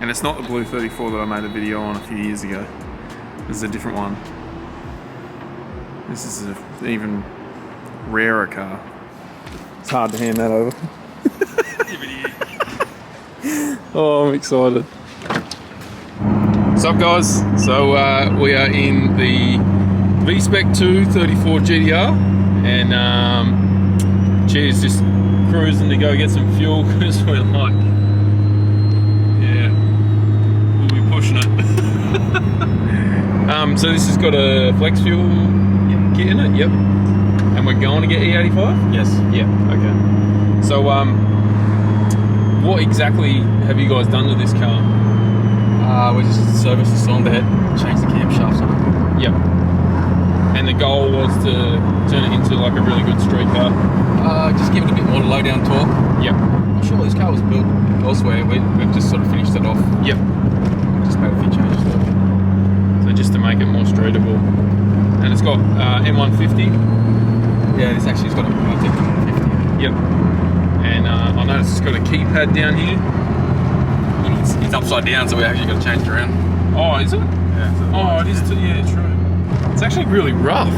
And it's not the blue 34 that I made a video on a few years ago. This is a different one. This is an even rarer car. It's hard to hand that over. Oh, I'm excited. What's up, guys? So we are in the V-Spec II 34 GTR, and Cheers just cruising to go get some fuel because we're like, yeah, we'll be pushing it. So this has got a flex fuel kit in it, yep. And we're going to get E85? Yes. Yeah, okay. So what exactly have you guys done to this car? We just serviced the cylinder head, changed the camshafts on it. Yep. And the goal was to turn it into like a really good street car? Just give it a bit more low down torque. Yep. I'm sure this car was built elsewhere. We've just sort of finished it off. Yep. Just made a few changes to it. So just to make it more streetable. And it's got M150? Yeah, this actually has got a M150. Yep. And I noticed it's got a keypad down here. It's upside down, so we actually got to change it around. Oh, is it? Yeah. So oh, it is too, yeah, true. It's actually really rough.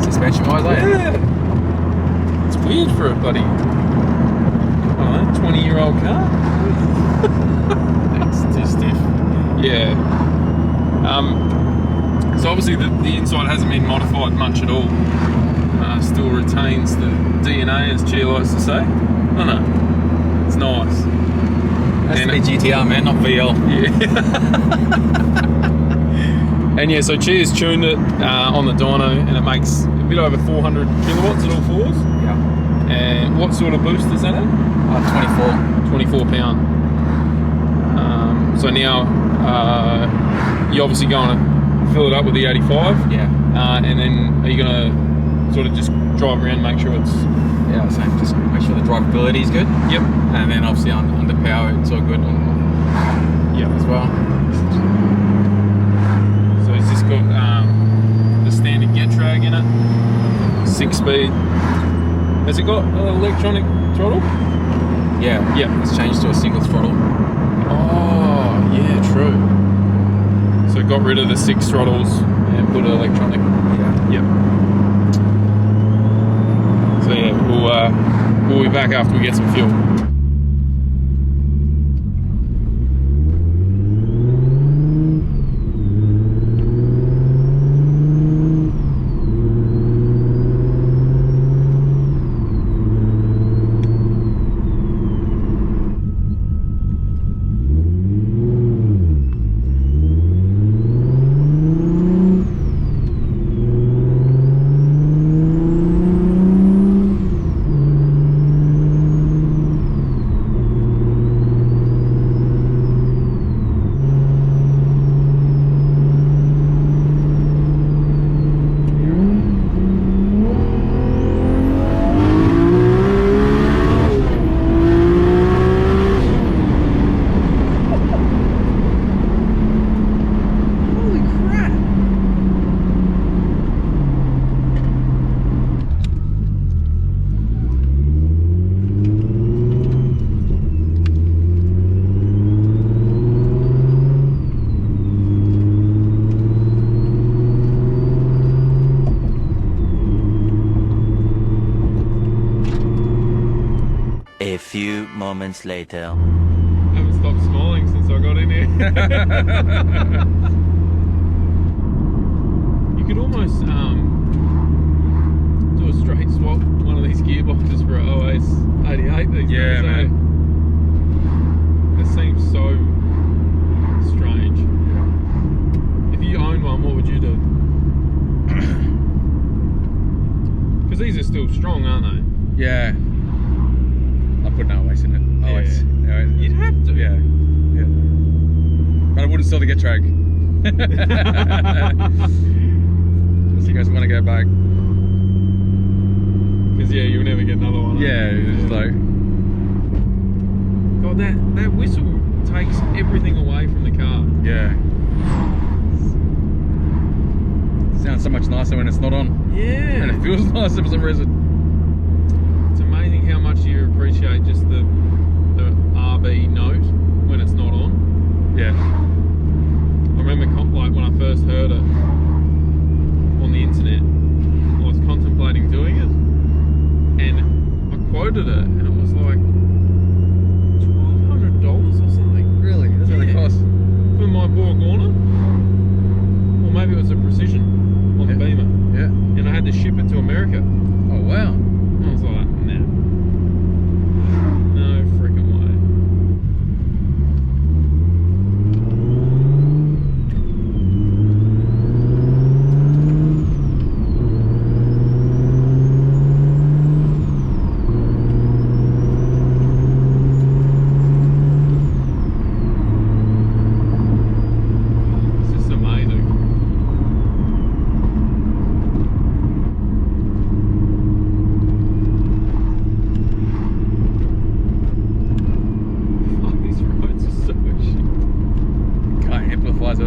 Suspension wise, eh? Yeah. It's weird for a bloody, I don't know, 20-year-old car. It's too stiff. Yeah. So obviously the inside hasn't been modified much at all. Still retains the DNA, as Chia likes to say. Oh no, it's nice. Has to be GTR, man, not VL. Yeah. And yeah, so Chia's tuned it on the dyno, and it makes a bit over 400 kilowatts at all fours. Yeah. And what sort of boost is that at? 24 pound. So now you're obviously going to fill it up with the 85. Yeah. And then are you going to sort of just drive around and make sure it's... Yeah, same. Just make sure the drivability is good. Yep. And then obviously under power, it's all good yep. as well. So it's just got the standard get drag in it, 6-speed. Has it got electronic throttle? Yeah. Yep. It's changed to a single throttle. Oh, yeah, true. So got rid of the 6 throttles and put electronic. Yeah. Yep. So yeah, we'll be back after we get some fuel. A few moments later. I haven't stopped smiling since I got in here. You could almost do a straight swap one of these gearboxes for an OS 88 these days. Yeah, man. It seems so strange. If you owned one, what would you do? Because these are still strong, aren't they? Yeah. I put no OS in it. Yeah. OS. You'd have to. Yeah. Yeah. But I wouldn't sell the get drag. So you guys want to go back? Because yeah, you'll never get another one. Yeah, it's just like... God, that whistle takes everything away from the car. Yeah. Sounds so much nicer when it's not on. Yeah. And it feels nicer for some reason. It's amazing how much you appreciate just the RB note when it's not on.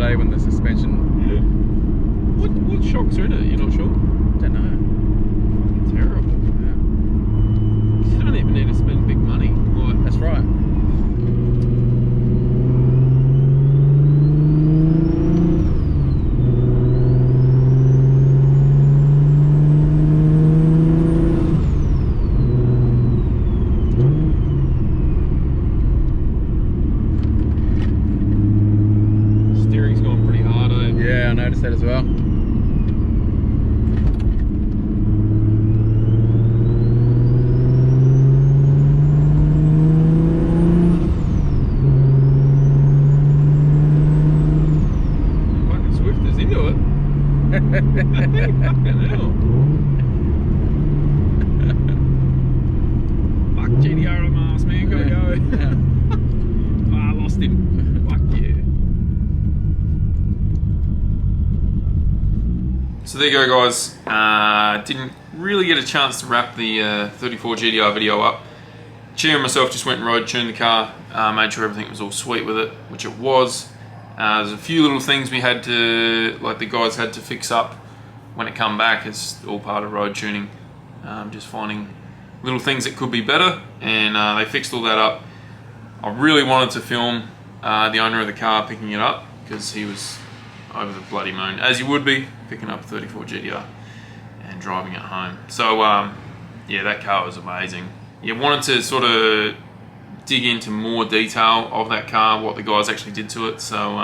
day when the suspension. Yeah. What shocks are in it? You're not sure? Don't know. Fucking terrible. Yeah. 'Cause you don't even need to spend big money. Like, That's right. steering's gone pretty hard, eh? Yeah, I noticed that as well. Fucking Swift is into it. Fucking hell. Fuck GTR on Mars, man, gotta go. Ah, I lost him. Fuck yeah. So there you go, guys. Didn't really get a chance to wrap the 34 GTR video up. Chia and myself just went and road tuned the car, made sure everything was all sweet with it, which it was. There's a few little things we had to, like the guys had to fix up when it come back. It's all part of road tuning, just finding little things that could be better, and they fixed all that up. I really wanted to film the owner of the car picking it up, because he was over the bloody moon, as you would be, picking up a 34 GTR and driving it home. So yeah, that car was amazing. You wanted to sort of dig into more detail of that car, what the guys actually did to it. So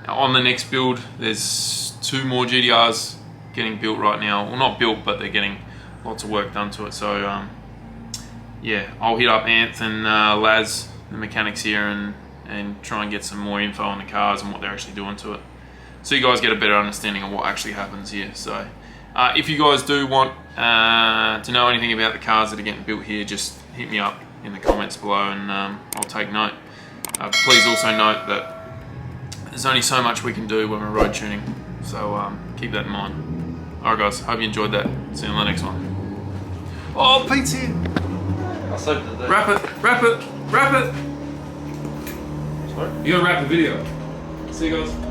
on the next build, there's 2 more GTRs getting built right now. Well, not built, but they're getting lots of work done to it. So yeah, I'll hit up Anth and Laz, the mechanics here, and try and get some more info on the cars and what they're actually doing to it, so you guys get a better understanding of what actually happens here. So if you guys do want to know anything about the cars that are getting built here, just hit me up in the comments below, and I'll take note. Please also note that there's only so much we can do when we're road tuning, so keep that in mind. Alright guys, hope you enjoyed that. See you on the next one. Oh, Pete's here! I'll save it today. Wrap it, wrap it, wrap it! Sorry? You gotta wrap the video. See you guys.